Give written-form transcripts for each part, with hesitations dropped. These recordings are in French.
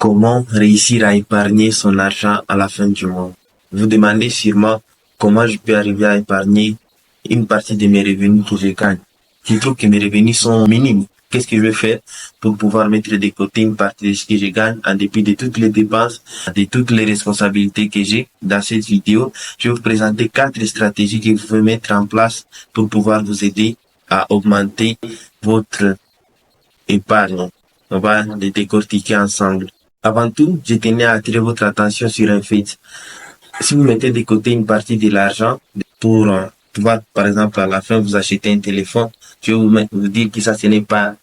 Comment réussir à épargner son argent à la fin du mois? Vous demandez sûrement comment je peux arriver à épargner une partie de mes revenus que je gagne. Je trouve que mes revenus sont minimes. Qu'est-ce que je vais faire pour pouvoir mettre de côté une partie de ce que je gagne en dépit de toutes les dépenses, de toutes les responsabilités que j'ai? Dans cette vidéo, je vais vous présenter 4 stratégies que vous pouvez mettre en place pour pouvoir vous aider à augmenter votre épargne. On va les décortiquer ensemble. Avant tout, je tenais à attirer votre attention sur un fait. Si vous mettez de côté une partie de l'argent pour pouvoir, par exemple, à la fin, vous acheter un téléphone, je vais vous dire que ça, ce n'est pas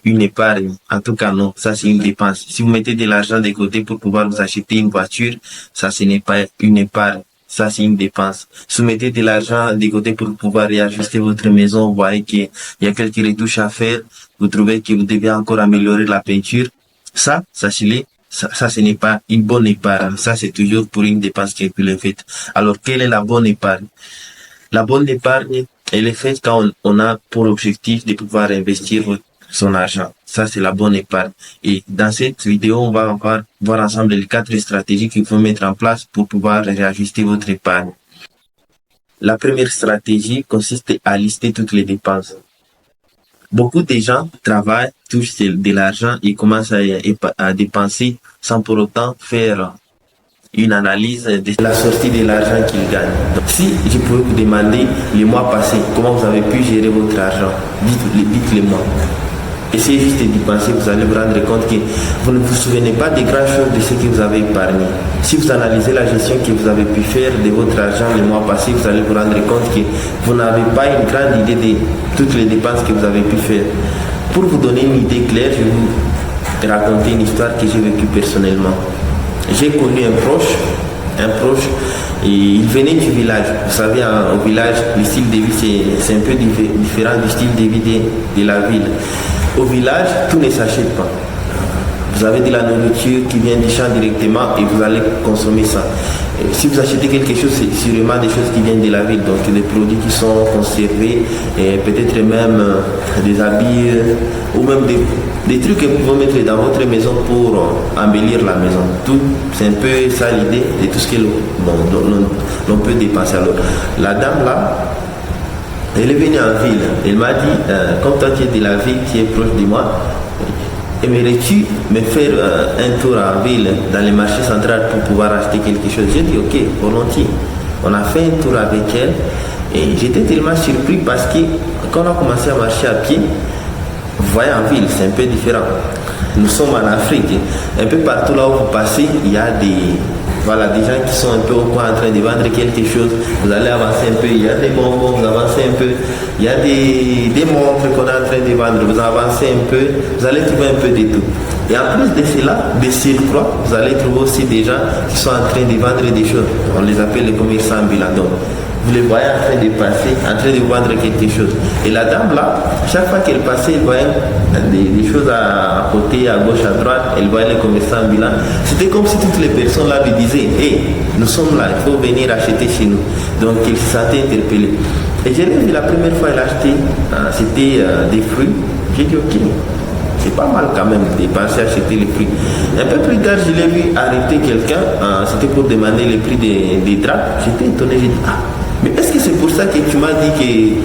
une épargne. En tout cas, non, ça, c'est une dépense. Si vous mettez de l'argent de côté pour pouvoir vous acheter une voiture, ça, ce n'est pas une épargne. Ça, c'est une dépense. Si vous mettez de l'argent de côté pour pouvoir réajuster votre maison, vous voyez qu'il y a quelques retouches à faire, vous trouvez que vous devez encore améliorer la peinture, ça, sachez-le, ça, ce n'est pas une bonne épargne. Ça, c'est toujours pour une dépense qui est plus faite. Alors, quelle est la bonne épargne? La bonne épargne, elle est faite quand on a pour objectif de pouvoir investir son argent. Ça, c'est la bonne épargne. Et dans cette vidéo, on va voir ensemble les 4 stratégies qu'il faut mettre en place pour pouvoir réajuster votre épargne. La première stratégie consiste à lister toutes les dépenses. Beaucoup de gens travaillent, touchent de l'argent et commencent à dépenser sans pour autant faire une analyse de la sortie de l'argent qu'ils gagnent. Donc, si je pouvais vous demander les mois passés, comment vous avez pu gérer votre argent, dites-le moi. Essayez juste d'y penser, vous allez vous rendre compte que vous ne vous souvenez pas des grandes choses de ce que vous avez épargné. Si vous analysez la gestion que vous avez pu faire de votre argent les mois passés, vous allez vous rendre compte que vous n'avez pas une grande idée de toutes les dépenses que vous avez pu faire. Pour vous donner une idée claire, je vais vous raconter une histoire que j'ai vécue personnellement. J'ai connu un proche, et il venait du village. Vous savez, au village, le style de vie, c'est un peu différent du style de vie de la ville. Au village, tout ne s'achète pas. Vous avez de la nourriture qui vient du champ directement et vous allez consommer ça. Et si vous achetez quelque chose, c'est sûrement des choses qui viennent de la ville, donc des produits qui sont conservés, et peut-être même des habits ou même des trucs que vous pouvez mettre dans votre maison pour embellir la maison. Tout, c'est un peu ça l'idée de tout ce que l'on peut dépenser. Alors, la dame là, elle est venue en ville. Elle m'a dit, comme toi tu es de la ville, tu es proche de moi, aimerais-tu me faire un tour en ville, dans les marchés centrales pour pouvoir acheter quelque chose? J'ai dit ok, volontiers. On a fait un tour avec elle et j'étais tellement surpris parce que quand on a commencé à marcher à pied, vous voyez en ville, c'est un peu différent. Nous sommes en Afrique. Un peu partout là où vous passez, il y a des gens qui sont un peu au coin en train de vendre quelque chose. Vous allez avancer un peu, il y a des bonbons, vous avancez un peu. Il y a des montres qu'on est en train de vendre, vous avancez un peu, vous allez trouver un peu de tout. Et en plus de cela, de surcroît, vous allez trouver aussi des gens qui sont en train de vendre des choses. On les appelle les commerçants ambulants. Donc, vous les voyez en train de passer, en train de vendre quelque chose. Et la dame là, chaque fois qu'elle passait, elle voyait des choses à côté, à gauche, à droite, elle voyait les commerçants ambulants. C'était comme si toutes les personnes là lui disaient, hey, nous sommes là, il faut venir acheter chez nous. Donc elle se sentait interpellée. Et j'ai vu la première fois elle a acheté, c'était des fruits. J'ai dit ok, c'est pas mal quand même de penser à acheter les fruits. Un peu plus tard, je l'ai vu arrêter quelqu'un, c'était pour demander le prix des draps. J'étais étonné, j'ai dit mais est-ce que c'est pour ça que tu m'as dit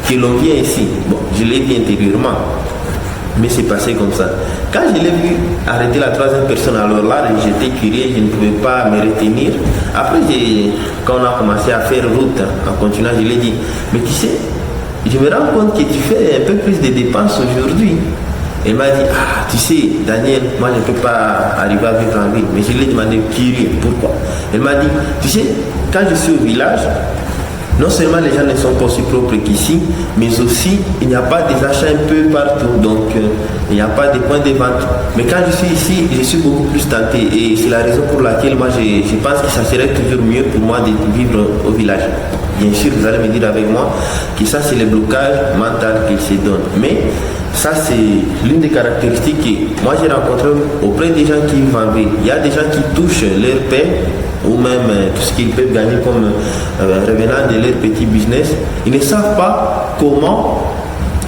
que l'on vient ici? Bon, je l'ai dit intérieurement, mais c'est passé comme ça. Quand je l'ai vu arrêter la 3e personne, alors là, j'étais curieux, je ne pouvais pas me retenir. Après, quand on a commencé à faire route, en continuant, je l'ai dit, mais tu sais, je me rends compte que tu fais un peu plus de dépenses aujourd'hui. Elle m'a dit, tu sais, Daniel, moi je ne peux pas arriver à vivre en ville. Mais je lui ai demandé, curieux, pourquoi? Elle m'a dit, tu sais, quand je suis au village, non seulement les gens ne sont pas aussi propres qu'ici, mais aussi il n'y a pas des achats un peu partout, donc il n'y a pas de points de vente. Mais quand je suis ici, je suis beaucoup plus tenté et c'est la raison pour laquelle moi je pense que ça serait toujours mieux pour moi de vivre au village. Bien sûr, vous allez me dire avec moi que ça c'est le blocage mental qu'il se donne. Mais ça c'est l'une des caractéristiques que moi j'ai rencontré auprès des gens qui vivent en ville. Il y a des gens qui touchent leur paix ou même tout ce qu'ils peuvent gagner comme revenant de leur petit business. Ils ne savent pas comment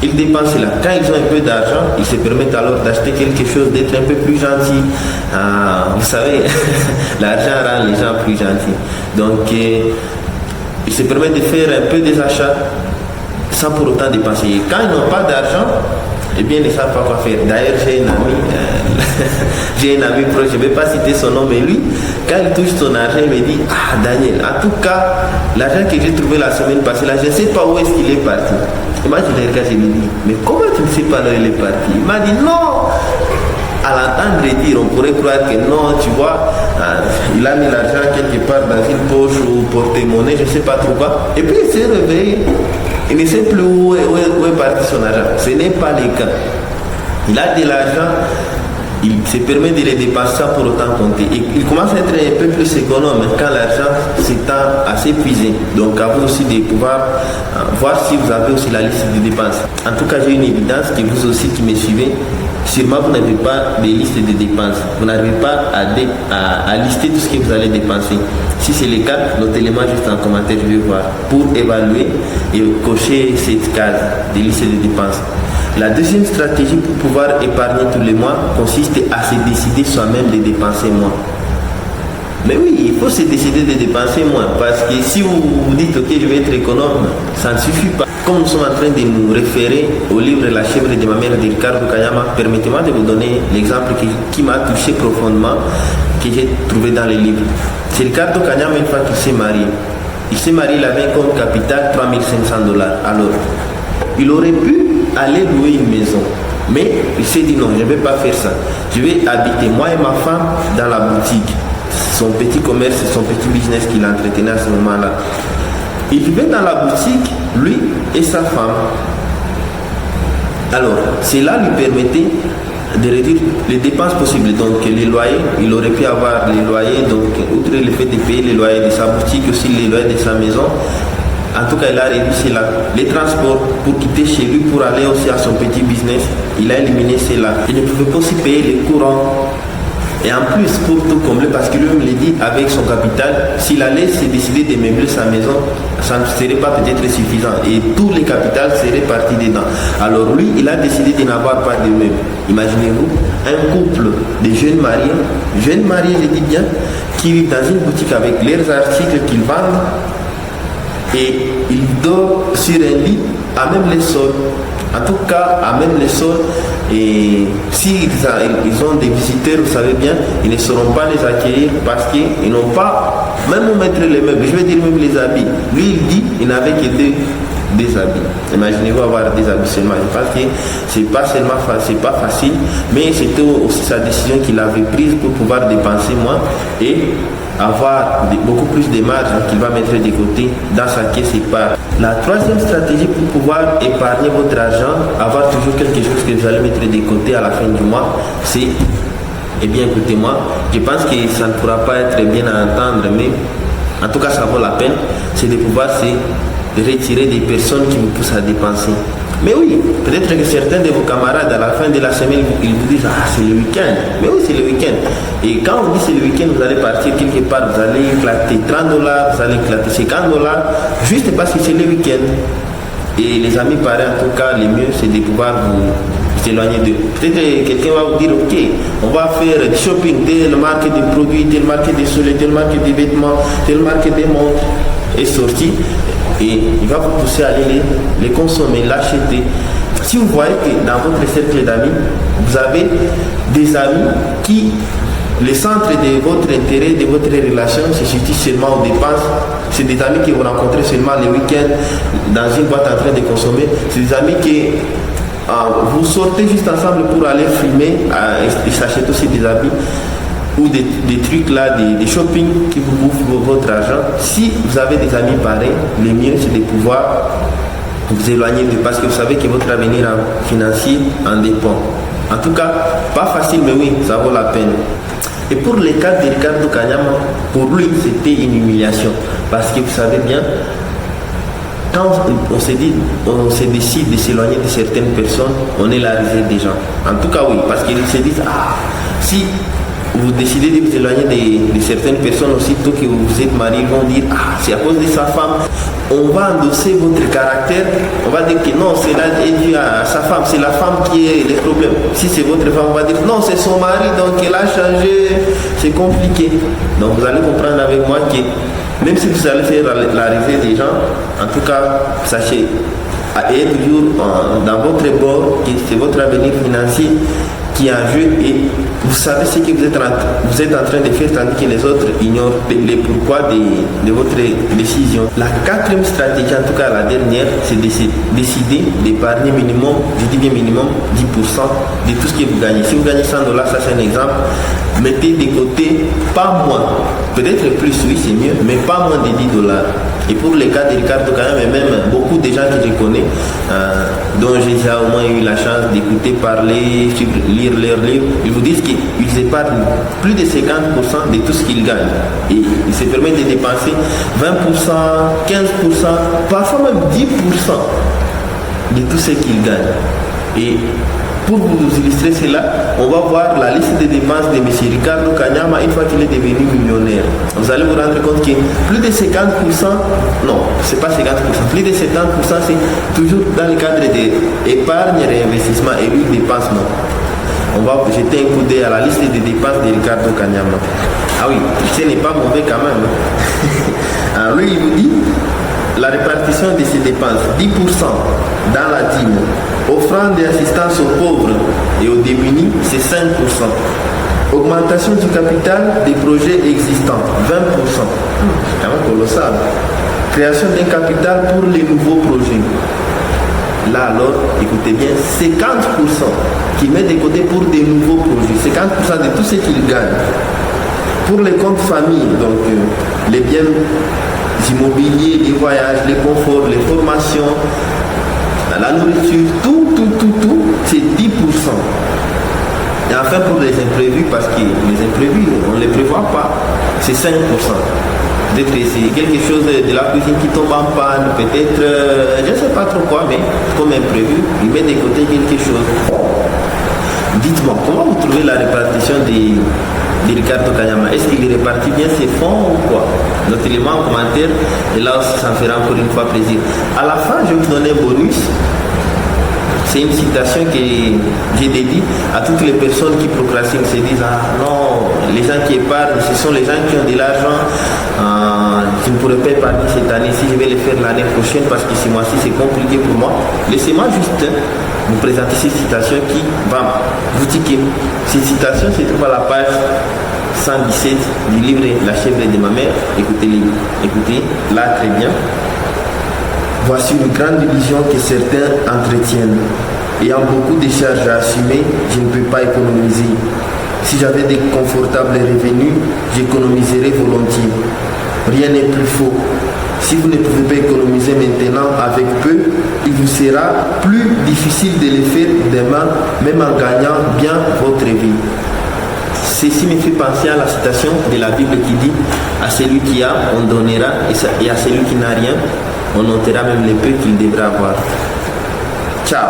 Ils dépensent là. Quand ils ont un peu d'argent, ils se permettent alors d'acheter quelque chose, d'être un peu plus gentil. Vous savez, l'argent rend les gens plus gentils. Donc, ils se permettent de faire un peu des achats sans pour autant dépenser. Et quand ils n'ont pas d'argent, eh bien, ils ne savent pas quoi faire. D'ailleurs, j'ai un ami proche, je ne vais pas citer son nom, mais lui, quand il touche son argent, il me dit, ah Daniel, en tout cas, l'argent que j'ai trouvé la semaine passée, là, je ne sais pas où est-ce qu'il est parti. Et moi, je le regarde, je lui dis, mais comment tu ne sais pas où il est parti? Il m'a dit, non. À l'entendre dire, on pourrait croire que non, tu vois, il a mis l'argent quelque part dans une poche ou porte-monnaie, je ne sais pas trop quoi. Et puis il s'est réveillé. Il ne sait plus où est parti son argent. Ce n'est pas le cas. Il a de l'argent, il se permet de les dépenser sans pour autant compter. Et il commence à être un peu plus économe quand l'argent s'étend à s'épuiser. Donc à vous aussi de pouvoir voir si vous avez aussi la liste de dépenses. En tout cas, j'ai une évidence que vous aussi qui me suivez, sûrement vous n'avez pas de liste de dépenses. Vous n'arrivez pas à lister tout ce que vous allez dépenser. Si c'est le cas, notez-le-moi juste en commentaire, je vais voir, pour évaluer et cocher cette case de liste de dépenses. La deuxième stratégie pour pouvoir épargner tous les mois consiste à se décider soi-même de dépenser moins. Mais oui, il faut se décider de dépenser moins, parce que si vous vous dites ok, je vais être économe, ça ne suffit pas. Comme nous sommes en train de nous référer au livre La chèvre de ma mère de Ricardo Kayama, permettez-moi de vous donner l'exemple qui m'a touché profondément, que j'ai trouvé dans les livres. C'est Ricardo Kayama, une fois qu'il s'est marié. Il s'est marié, il avait comme capital $3 500. Alors, il aurait pu aller louer une maison. Mais il s'est dit non, je ne vais pas faire ça. Je vais habiter moi et ma femme dans la boutique. Son petit commerce, son petit business qu'il entretenait à ce moment-là. Il vivait dans la boutique, lui et sa femme. Alors, cela lui permettait de réduire les dépenses possibles. Donc, les loyers, il aurait pu avoir les loyers, donc, outre le fait de payer les loyers de sa boutique, aussi les loyers de sa maison. En tout cas, il a réduit cela. Les transports pour quitter chez lui, pour aller aussi à son petit business, il a éliminé cela. Il ne pouvait pas aussi payer les courants. Et en plus, pour tout combler, parce que lui-même l'a dit, avec son capital, s'il allait se décider de meubler sa maison, ça ne serait pas peut-être suffisant. Et tout le capital serait parti dedans. Alors lui, il a décidé de n'avoir pas de meubles. Imaginez-vous, un couple de jeunes mariés, je dis bien, qui vivent dans une boutique avec leurs articles qu'ils vendent, et ils dorment sur un lit à même les sols. En tout cas, à même les sols. Et s'ils ont des visiteurs, vous savez bien, ils ne sauront pas les accueillir parce qu'ils n'ont pas, même où mettre les meubles, je vais dire même les habits. Lui, il dit, il n'avait que des habits. Imaginez-vous avoir des habits seulement. Je pense que c'est pas seulement c'est pas facile, mais c'était aussi sa décision qu'il avait prise pour pouvoir dépenser moins et avoir beaucoup plus de marge qu'il va mettre de côté dans sa caisse épargne. La troisième stratégie pour pouvoir épargner votre argent, avoir toujours quelque chose que vous allez mettre de côté à la fin du mois, c'est, eh bien écoutez-moi, je pense que ça ne pourra pas être bien à entendre, mais en tout cas ça vaut la peine, c'est de pouvoir se retirer des personnes qui vous poussent à dépenser. Mais oui, peut-être que certains de vos camarades à la fin de la semaine, ils vous disent ah c'est le week-end. Mais oui, c'est le week-end. Et quand on dit c'est le week-end, vous allez partir quelque part, vous allez éclater $30, vous allez éclater $50, juste parce que c'est le week-end. Et les amis pareils, en tout cas, le mieux c'est de pouvoir vous éloigner d'eux. Peut-être que quelqu'un va vous dire ok, on va faire du shopping, telle marque de produits, telle marque de souliers, telle marque de vêtements, telle marque de montres est sortie. Et il va vous pousser à aller les consommer, l'acheter. Si vous voyez que dans votre cercle d'amis, vous avez des amis qui, le centre de votre intérêt, de votre relation, se situe seulement aux dépenses, c'est des amis que vous rencontrez seulement le week-end dans une boîte en train de consommer, c'est des amis qui vous sortez juste ensemble pour aller filmer et s'acheter aussi des habits ou des trucs là, des shopping qui vous bouffent votre argent. Si vous avez des amis pareils, le mieux c'est de pouvoir vous éloigner de, parce que vous savez que votre avenir financier en dépend. En tout cas, pas facile, mais oui, ça vaut la peine. Et pour le cas de Ricardo Kayama, pour lui, c'était une humiliation. Parce que vous savez bien, quand on se décide de s'éloigner de certaines personnes, on est la risée des gens. En tout cas, oui, parce qu'ils se disent, ah, si vous décidez de vous éloigner de certaines personnes, aussitôt que vous êtes marié, ils vont dire ah, c'est à cause de sa femme. On va endosser votre caractère, on va dire que non, c'est dû à sa femme, c'est la femme qui est le problème. Si c'est votre femme, on va dire non, c'est son mari, donc elle a changé, c'est compliqué. Donc vous allez comprendre avec moi que même si vous allez faire l'arrivée des gens, en tout cas, sachez, ayez toujours dans votre bord que c'est votre avenir financier qui est en jeu et vous savez ce que vous êtes en train de faire tandis que les autres ignorent les pourquoi de votre décision. La quatrième stratégie, en tout cas la dernière, c'est décider d'épargner minimum, je dis bien minimum, 10% de tout ce que vous gagnez. Si vous gagnez $100, ça c'est un exemple, mettez de côté pas moins, peut-être plus, oui c'est mieux, mais pas moins de $10. Et pour le cas de Ricardo Kanyama, mais même beaucoup de gens que je connais, dont j'ai déjà au moins eu la chance d'écouter parler, lire leurs livres, ils vous disent qu'ils épargnent plus de 50% de tout ce qu'ils gagnent. Et ils se permettent de dépenser 20%, 15%, parfois même 10% de tout ce qu'ils gagnent. Et pour vous illustrer cela, on va voir la liste des dépenses de M. Ricardo Kanyama une fois qu'il est devenu millionnaire. Vous allez vous rendre compte que plus de 50%, non, c'est pas 50%, plus de 70% c'est toujours dans le cadre d'épargne, réinvestissement et lui dépassement. On va jeter un coup d'œil à la liste des dépenses de Ricardo Kanyama. Ah oui, ce n'est pas mauvais quand même. Alors lui, il vous dit la répartition de ses dépenses, 10% dans la dîme, offrande et assistance aux pauvres et aux démunis, c'est 5%. Augmentation du capital des projets existants, 20%. C'est quand même colossal. Création d'un capital pour les nouveaux projets. Là alors, écoutez bien, 50% qu'il met de côté pour des nouveaux projets, 50% de tout ce qu'il gagne. Pour les comptes famille, donc les biens immobiliers, les voyages, les conforts, les formations, la nourriture, tout, c'est 10%. Et enfin pour les imprévus, parce que les imprévus, on ne les prévoit pas, c'est 5%. Peut-être que c'est quelque chose de la cuisine qui tombe en panne, peut-être, je ne sais pas trop quoi, mais comme imprévu, il met de côté quelque chose. Dites-moi, comment vous trouvez la répartition de Ricardo Kanyama? Est-ce qu'il répartit bien ses fonds ou quoi? Notez-le-moi en commentaire et là aussi ça me fera encore une fois plaisir. À la fin, je vais vous donner un bonus. C'est une citation que j'ai dédiée à toutes les personnes qui procrastinent, se disent ah non, les gens qui épargnent, ce sont les gens qui ont de l'argent. Je ne pourrais pas épargner cette année, si je vais le faire l'année prochaine parce que ce mois-ci c'est compliqué pour moi. Laissez-moi juste vous présenter cette citation qui va vous tiquer. Cette citation se trouve à la page 117 du livre La chèvre de ma mère. Écoutez-la très bien. Voici une grande illusion que certains entretiennent. Ayant beaucoup de charges à assumer, je ne peux pas économiser. Si j'avais de confortables revenus, j'économiserais volontiers. Rien n'est plus faux. Si vous ne pouvez pas économiser maintenant avec peu, il vous sera plus difficile de le faire demain, même en gagnant bien votre vie. Ceci me fait penser à la citation de la Bible qui dit « À celui qui a, on donnera, et à celui qui n'a rien, on ôtera même les peu qu'il devra avoir. » Ciao.